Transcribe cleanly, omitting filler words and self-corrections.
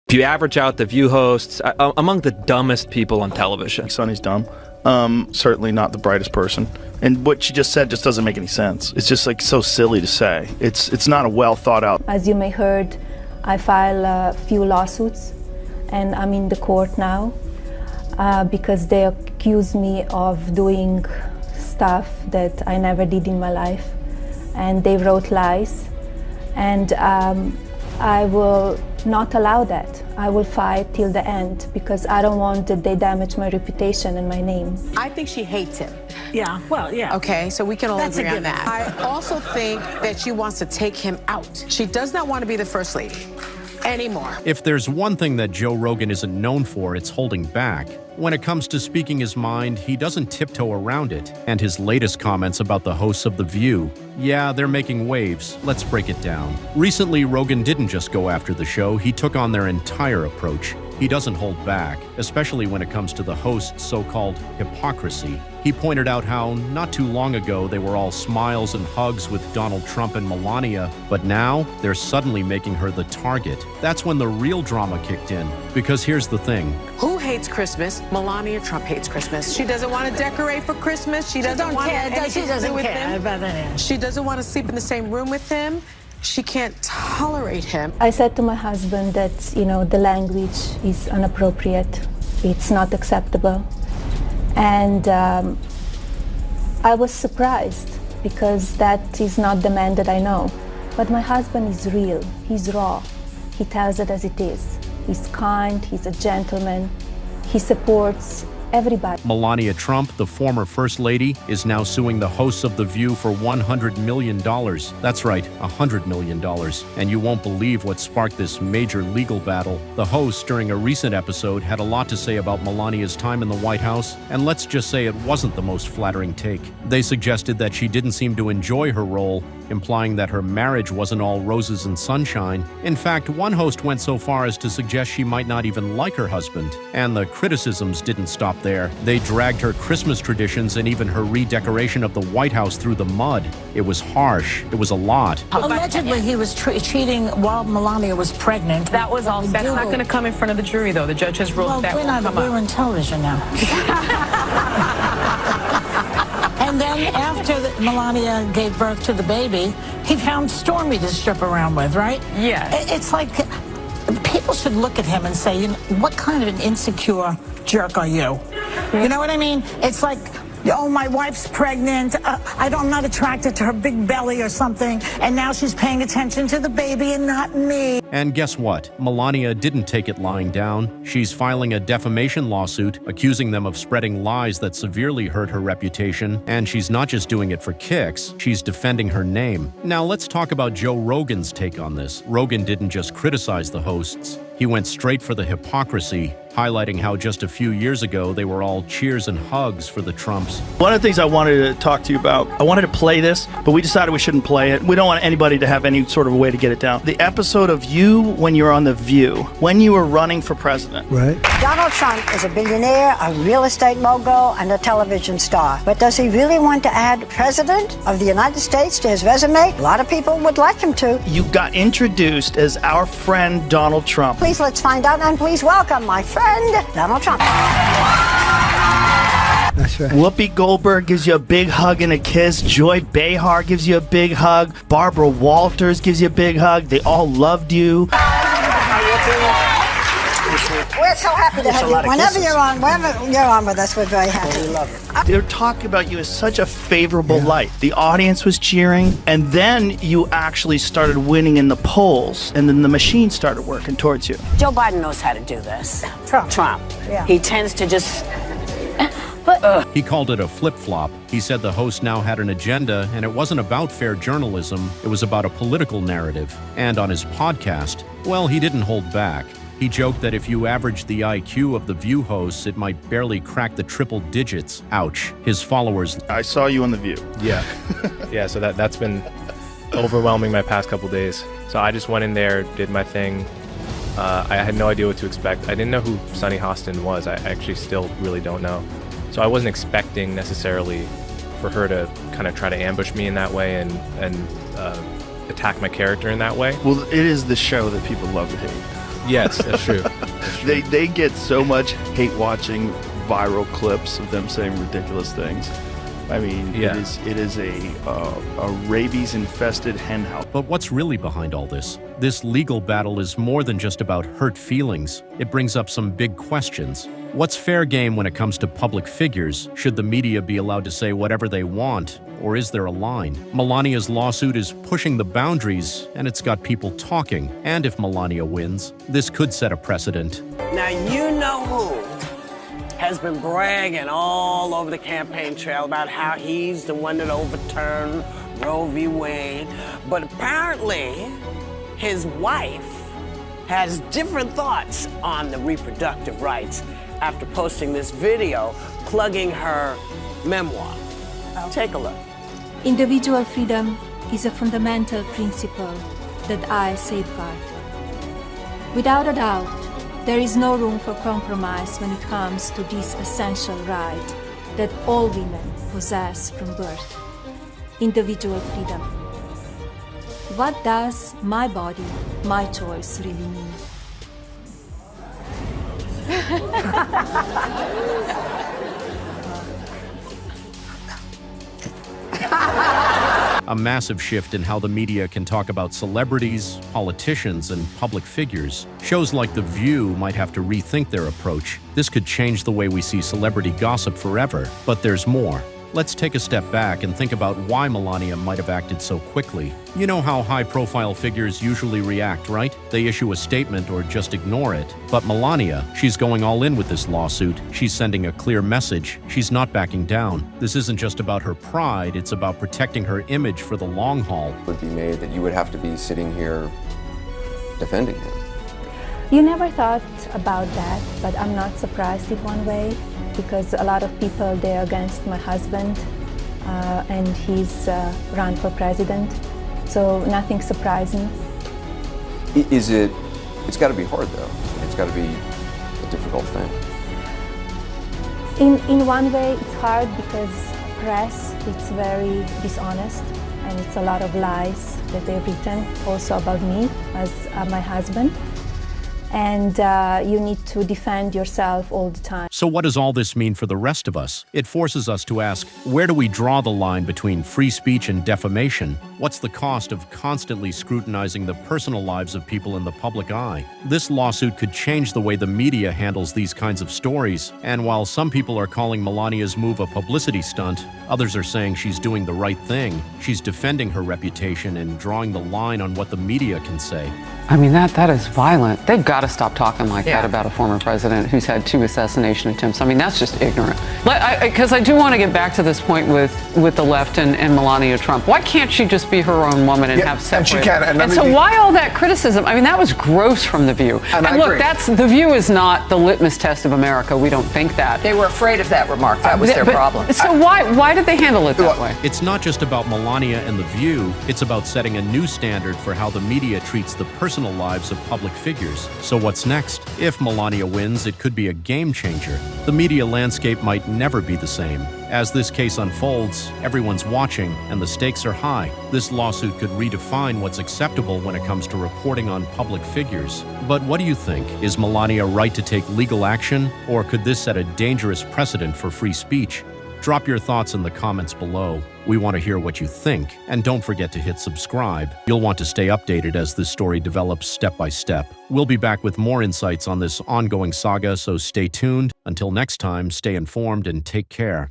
If you average out the View hosts, among the dumbest people on television. Sonny's dumb. Certainly not the brightest person. And what she just said just doesn't make any sense. It's just like so silly to say. It's not a well thought out. As you may heard, I filed a few lawsuits and I'm in the court now because they accuse me of doing stuff that I never did in my life. And they wrote lies. And I will not allow that. I will fight till the end because I don't want that they damage my reputation and my name. I think she hates him. Yeah, well, yeah. Okay, so we can all That's agree a on that. I also think that she wants to take him out. She does not want to be the first lady anymore. If there's one thing that Joe Rogan isn't known for, it's holding back. When it comes to speaking his mind, he doesn't tiptoe around it. And his latest comments about the hosts of The View, yeah, they're making waves. Let's break it down. Recently, Rogan didn't just go after the show, he took on their entire approach. He doesn't hold back, especially when it comes to the host's so-called hypocrisy. He pointed out how, not too long ago, they were all smiles and hugs with Donald Trump and Melania, but now they're suddenly making her the target. That's when the real drama kicked in. Because here's the thing. Who hates Christmas? Melania Trump hates Christmas. She doesn't want to decorate for Christmas. She doesn't want anything to do with him. She doesn't want to sleep in the same room with him. She can't tolerate him. I said to my husband that, the language is inappropriate. It's not acceptable. And I was surprised because that is not the man that I know. But my husband is real. He's raw. He tells it as it is. He's kind. He's a gentleman. He supports everybody. Melania Trump, the former First Lady, is now suing the hosts of The View for $100 million. That's right, $100 million. And you won't believe what sparked this major legal battle. The hosts, during a recent episode, had a lot to say about Melania's time in the White House, and let's just say it wasn't the most flattering take. They suggested that she didn't seem to enjoy her role, implying that her marriage wasn't all roses and sunshine. In fact, one host went so far as to suggest she might not even like her husband. And the criticisms didn't stop there. They dragged her Christmas traditions and even her redecoration of the White House through the mud. It was harsh. It was a lot. Allegedly, he was cheating while Melania was pregnant. That's not going to come in front of the jury, though. The judge has ruled that won't come up. We're on television now. And then after Melania gave birth to the baby, he found Stormy to strip around with, right? Yeah. It's like people should look at him and say, what kind of an insecure jerk are you? You know what I mean? It's like, oh, my wife's pregnant. I'm not attracted to her big belly or something. And now she's paying attention to the baby and not me. And guess what? Melania didn't take it lying down. She's filing a defamation lawsuit, accusing them of spreading lies that severely hurt her reputation. And she's not just doing it for kicks, she's defending her name. Now let's talk about Joe Rogan's take on this. Rogan didn't just criticize the hosts. He went straight for the hypocrisy, highlighting how just a few years ago they were all cheers and hugs for the Trumps. One of the things I wanted to talk to you about, I wanted to play this, but we decided we shouldn't play it. We don't want anybody to have any sort of way to get it down. The episode of you when you're on The View, when you were running for president. Right. Donald Trump is a billionaire, a real estate mogul, and a television star. But does he really want to add President of the United States to his resume? A lot of people would like him to. You got introduced as our friend Donald Trump. Please let's find out, and please welcome my friend, Donald Trump. That's right. Whoopi Goldberg gives you a big hug and a kiss. Joy Behar gives you a big hug. Barbara Walters gives you a big hug. They all loved you. We're so happy to have you. Whenever you're on with us, we're very happy. We love it. They're talking about you as such a favorable light. The audience was cheering, and then you actually started winning in the polls, and then the machine started working towards you. Joe Biden knows how to do this. Trump. Yeah. He tends to just... He called it a flip-flop. He said the host now had an agenda, and it wasn't about fair journalism, it was about a political narrative. And on his podcast, well, he didn't hold back. He joked that if you average the IQ of The View hosts, it might barely crack the triple digits. Ouch. His followers... I saw you on The View. Yeah. Yeah, so that's been overwhelming my past couple days. So I just went in there, did my thing. I had no idea what to expect. I didn't know who Sunny Hostin was. I actually still really don't know. So I wasn't expecting necessarily for her to kind of try to ambush me in that way and attack my character in that way. Well, it is the show that people love to hate. Yes, that's true. They get so much hate watching viral clips of them saying ridiculous things. I mean, Yeah. it is a rabies-infested henhouse. But what's really behind all this? This legal battle is more than just about hurt feelings. It brings up some big questions. What's fair game when it comes to public figures? Should the media be allowed to say whatever they want? Or is there a line? Melania's lawsuit is pushing the boundaries, and it's got people talking. And if Melania wins, this could set a precedent. Now you know who has been bragging all over the campaign trail about how he's the one that overturned Roe v. Wade. But apparently, his wife has different thoughts on the reproductive rights after posting this video plugging her memoir. Take a look. Individual freedom is a fundamental principle that I safeguard. Without a doubt, there is no room for compromise when it comes to this essential right that all women possess from birth: individual freedom. What does my body, my choice really mean? A massive shift in how the media can talk about celebrities, politicians, and public figures. Shows like The View might have to rethink their approach. This could change the way we see celebrity gossip forever. But there's more. Let's take a step back and think about why Melania might have acted so quickly. You know how high-profile figures usually react, right? They issue a statement or just ignore it. But Melania, she's going all in with this lawsuit. She's sending a clear message. She's not backing down. This isn't just about her pride, it's about protecting her image for the long haul. Would be made that you would have to be sitting here defending him. You never thought about that, but I'm not surprised in one way, because a lot of people, they're against my husband, and he's run for president, so nothing surprised me. It's got to be hard though. It's got to be a difficult thing. In one way, it's hard because press, it's very dishonest, and it's a lot of lies that they've written also about me as my husband. And you need to defend yourself all the time. So what does all this mean for the rest of us? It forces us to ask, where do we draw the line between free speech and defamation? What's the cost of constantly scrutinizing the personal lives of people in the public eye? This lawsuit could change the way the media handles these kinds of stories. And while some people are calling Melania's move a publicity stunt, others are saying she's doing the right thing. She's defending her reputation and drawing the line on what the media can say. I mean, that is violent. They've got to stop talking like that about a former president who's had 2 assassination attempts. I mean, that's just ignorant. Because I do want to get back to this point with the left and Melania Trump. Why can't she just be her own woman and have separate? And she can. And so why all that criticism? I mean, that was gross from The View. And look, The View is not the litmus test of America. We don't think that. They were afraid of that remark. That was their problem. So why did they handle it that way? It's not just about Melania and The View. It's about setting a new standard for how the media treats the personal lives of public figures. So what's next? If Melania wins, it could be a game changer. The media landscape might never be the same. As this case unfolds, everyone's watching, and the stakes are high. This lawsuit could redefine what's acceptable when it comes to reporting on public figures. But what do you think? Is Melania right to take legal action, or could this set a dangerous precedent for free speech? Drop your thoughts in the comments below. We want to hear what you think, and don't forget to hit subscribe. You'll want to stay updated as this story develops step by step. We'll be back with more insights on this ongoing saga, so stay tuned. Until next time, stay informed and take care.